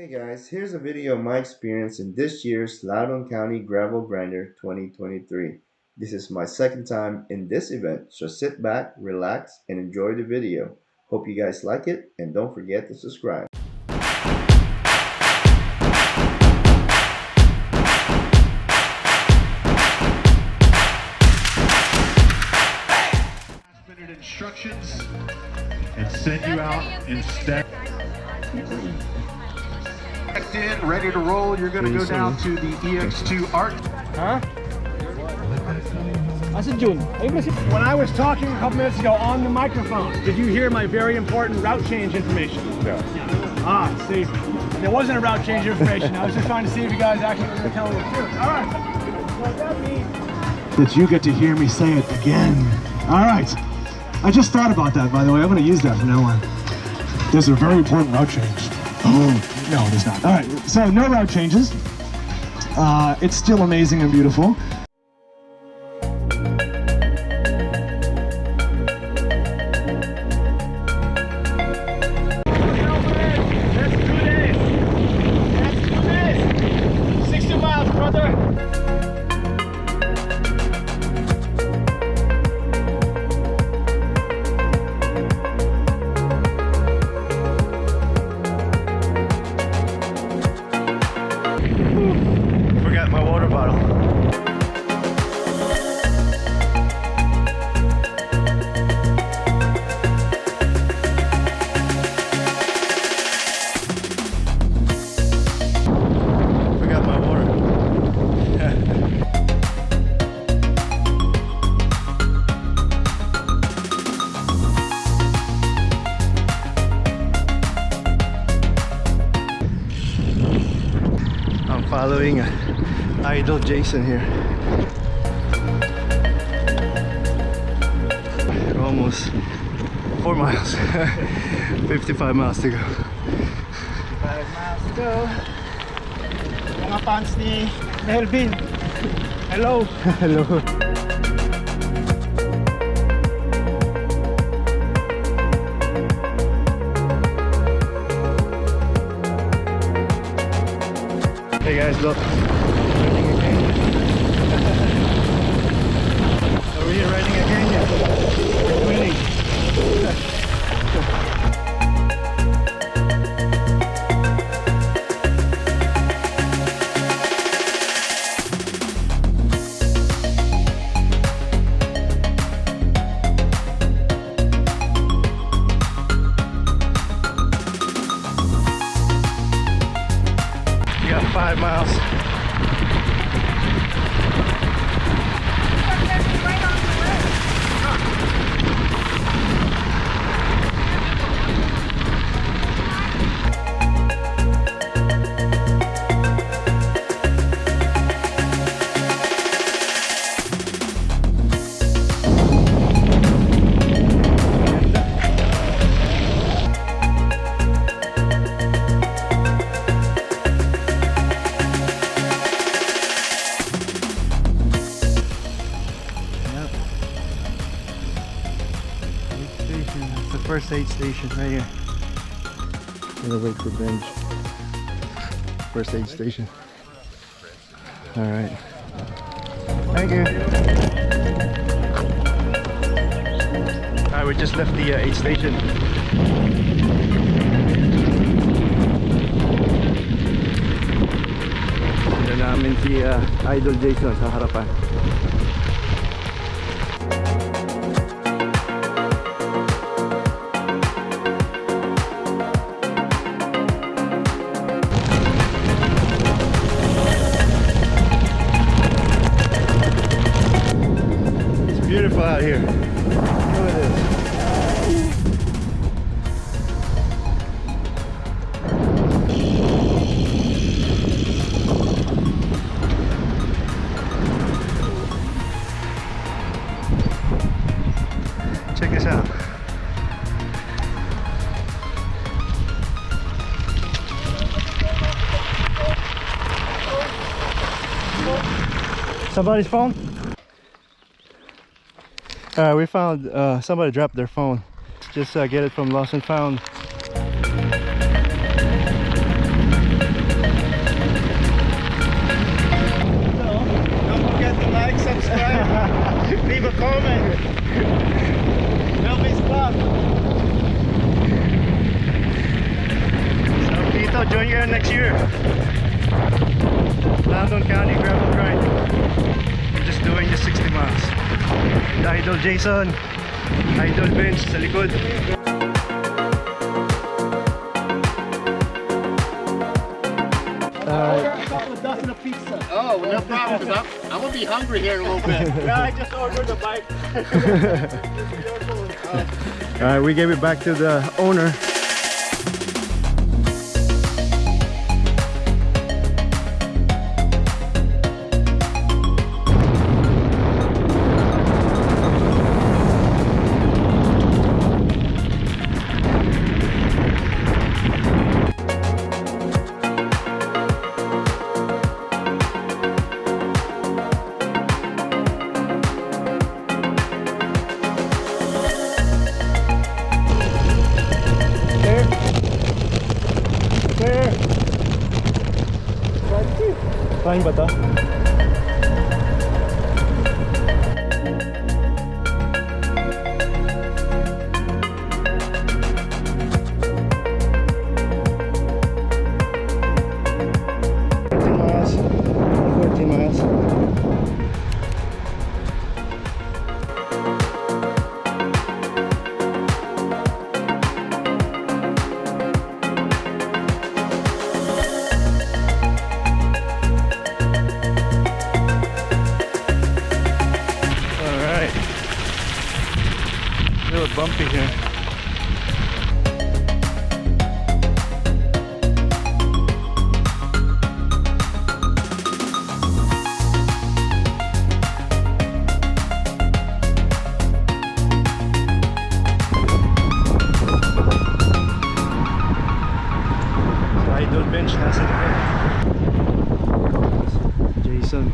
Hey guys, here's a video of my experience in this year's Loudoun County Gravel Grinder 2023. This is my second time in this event, so sit back, relax, and enjoy the video. Hope you guys like it, and don't forget to subscribe. Last-minute instructions and send you out instead. In, ready to roll. You're going to go down to the EX2 Art. Huh? I said June. When I was talking a couple minutes ago on the microphone, did you hear my very important route change information? No. Ah, see, there wasn't a route change information. I was just trying to see if you guys actually were going to tell me the truth. All right. What that means that you get to hear me say it again. All right. I just thought about that, by the way. I'm going to use that from now on. There's a very important route change. Oh, no, there's not. All right, so no route changes. It's still amazing and beautiful. That's 2 days. That's 2 days. 60 miles, brother. Forgot my water bottle. Forgot my water. I'm following Idol Jason here. We're almost 4 miles. 55 miles to go. 55 miles to go. Mga pants ni Melvin. Hello. Hello. Hey guys, look. Riding again. Are we riding again? Yeah. We're winning. We got 5 miles. It's the first aid station right here. Gonna wait for bench. First aid station. Alright. Thank you. Alright, we just left the aid station. Sila namin si Idol Jason sa harapan. Beautiful out here. Look at this. Check this out. Somebody's phone? We found somebody dropped their phone. Just get it from Lost and Found. Idol, join you next year. Loudoun County gravel grind. We're just doing just 60 miles. The Idol Jason, Idol Bench sa likod. Oh, no problem. 'Cause I'm gonna be hungry here in a little bit. Yeah, I just ordered the bike. Alright, we gave it back to the owner. Fine ba to? Miles, 14 miles. Alright. A little bumpy here. Idol bench nasa likod. Jason.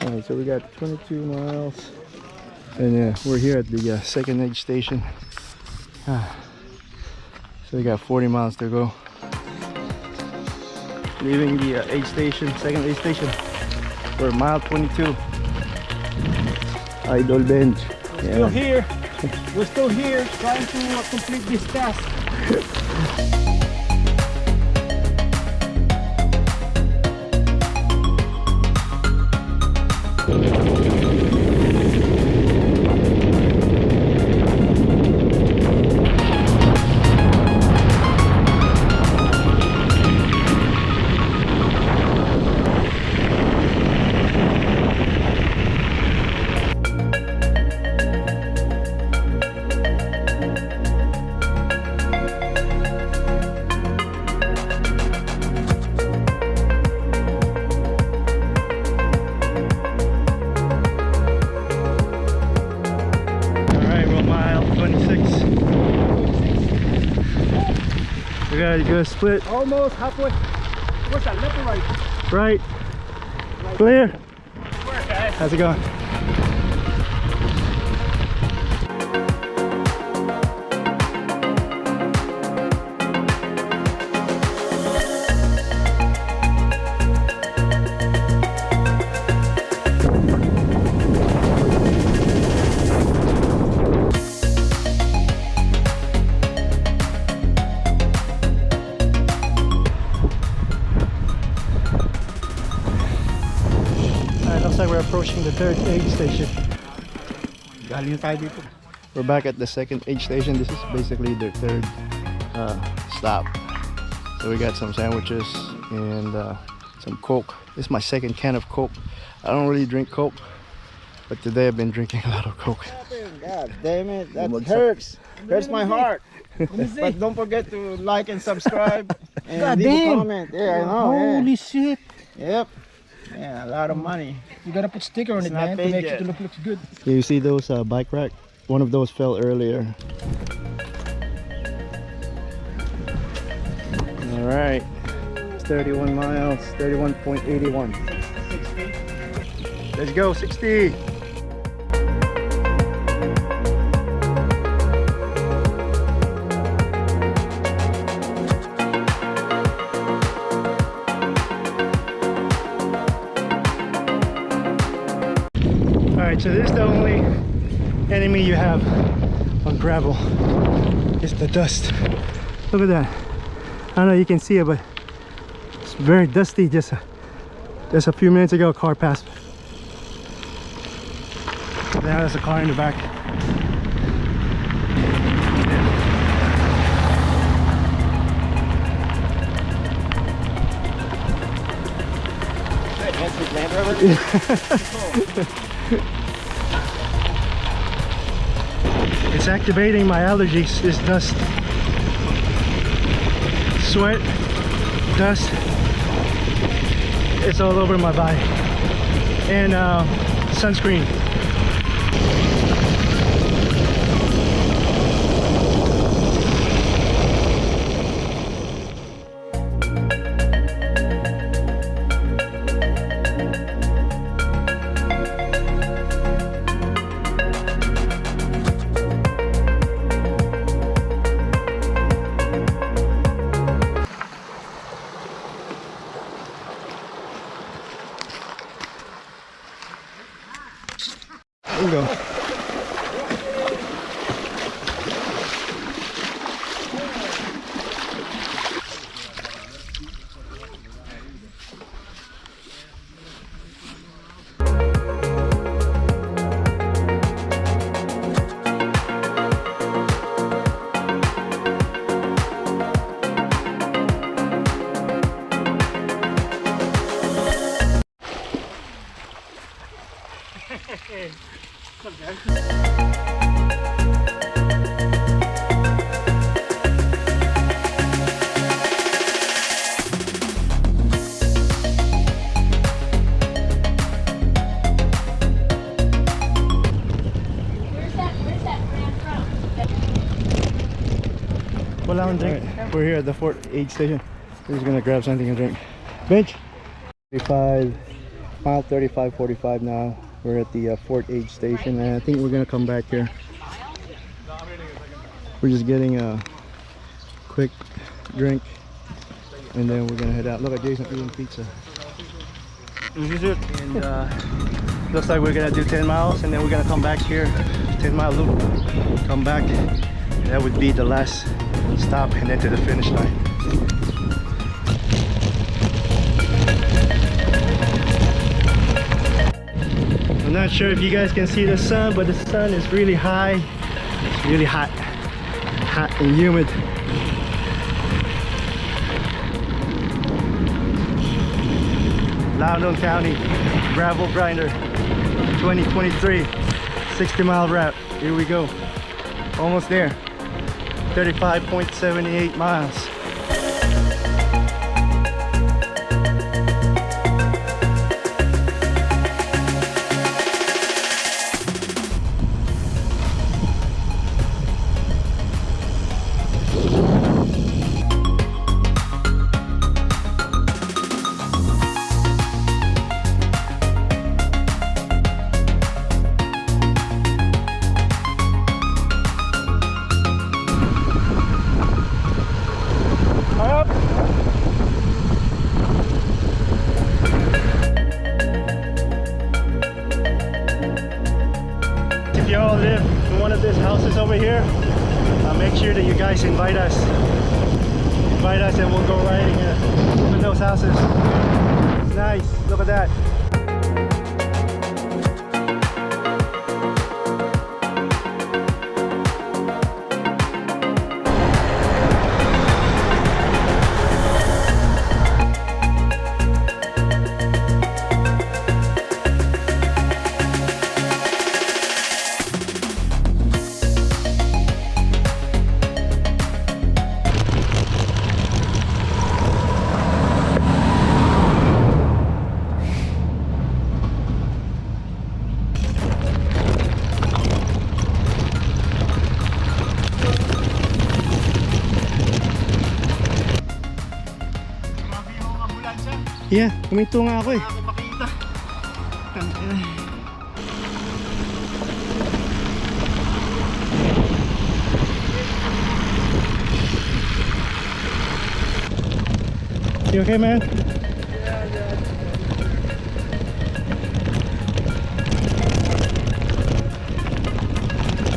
Alright, so we got 22 miles and we're here at the second aid station. So we got 40 miles to go. Leaving the aid station, second aid station for mile 22. Idol bench. Still here. We're still here trying to complete this task. We gotta go split. Almost halfway. What's that, left or right? Right. Clear. Where, guys? How's it going? Looks like we're approaching the third aid station. We're back at the second aid station. This is basically the third stop. So we got some sandwiches and some Coke. This is my second can of Coke. I don't really drink Coke, but today I've been drinking a lot of Coke. God damn it, that hurts. Hurts my heart. But don't forget to like and subscribe and God leave damn. a comment. Yeah, I know. Holy shit. Yep. Yeah, a lot of money. You gotta put sticker on It's it, not man, to paid make yet. sure it looks good. You see those bike rack? One of those fell earlier. All right. 31 miles, 31.81. Let's go, 60. Alright, so this is the only enemy you have on gravel. It's the dust. Look at that. I don't know if you can see it, but it's very dusty. Just a few minutes ago, a car passed. Now there's a car in the back. It's activating my allergies, this dust. Sweat, dust, it's all over my body. And sunscreen. There we go. Right, we're here at the Fort Aid station. We're just gonna grab something to drink. Bench. 35 mile 35:45 now. We're at the Fort Aid station, and I think we're gonna come back here. We're just getting a quick drink, and then we're gonna head out. Look at Jason eating pizza. This is it. And looks like we're gonna do 10 miles, and then we're gonna come back here, 10-mile loop, come back. That would be the last stop, and then to the finish line. I'm not sure if you guys can see the sun, but the sun is really high. It's really hot and humid. Loudoun County Gravel Grinder 2023 60-mile route. Here we go. Almost there. 35.78 miles. If you all live in one of these houses over here, make sure that you guys invite us and we'll go riding in those houses. It's nice, look at that. Yeah, huminto nga ako eh. Ako makita. You okay, man?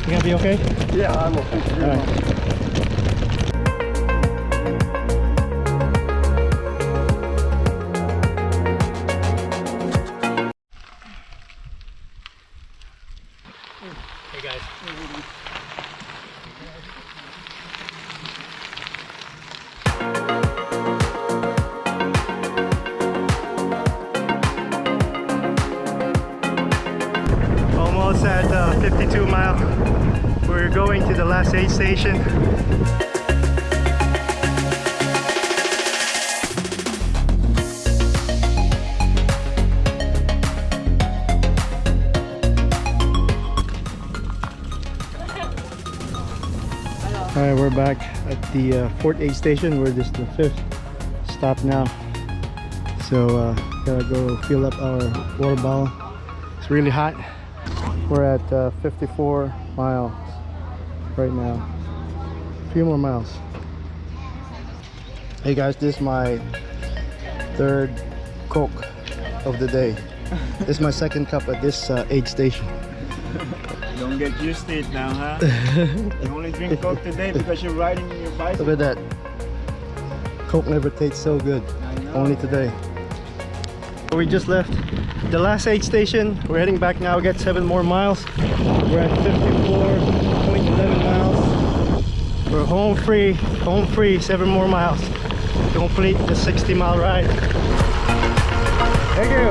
You gonna be okay? Yeah, I'm okay. All right. Hey guys. Almost at 52 mile. We're going to the last aid station. Alright, we're back at the fourth aid station. We're just the fifth stop now. So gotta go fill up our water bottle. It's really hot. We're at 54 miles right now. A few more miles. Hey guys, this is my third Coke of the day. This is my second cup at this aid station. Don't get used to it now, huh? You only drink Coke today because you're riding your bicycle. Look at that. Coke never tastes so good. Only today. We just left the last aid station. We're heading back now. We got 7 more miles. We're at 54.11 miles. We're home free, 7 more miles to complete the 60-mile ride. Thank you.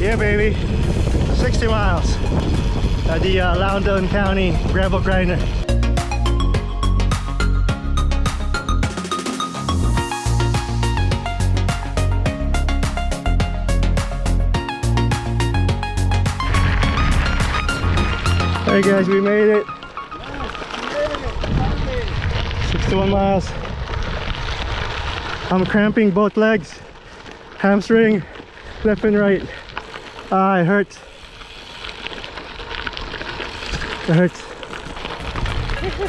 Yeah, baby, 60 miles at the Loudoun County gravel grinder. All right, guys, we made it. 61 miles. I'm cramping both legs, hamstring, left and right. Ah, it hurts. It hurts.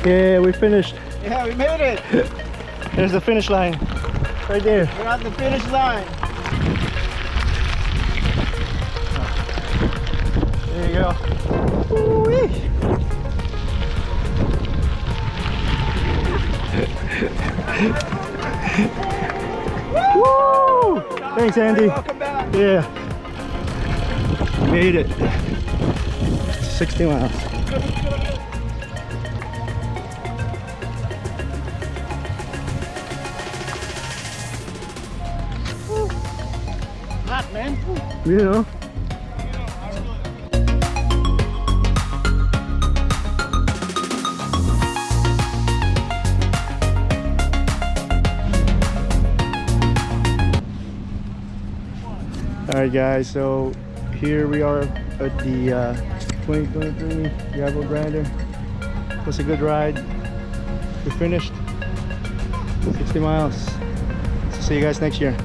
Yeah, we finished. Yeah, we made it. There's the finish line. Right there. We're at the finish line. There you go. Woo-wee. Woo! Thanks, Andy. Welcome back. Yeah. Made it. 60 miles. Hot, man. You know. Alright guys, so here we are at the 2023 gravel grinder. It was a good ride. We finished 60 miles. So see you guys next year.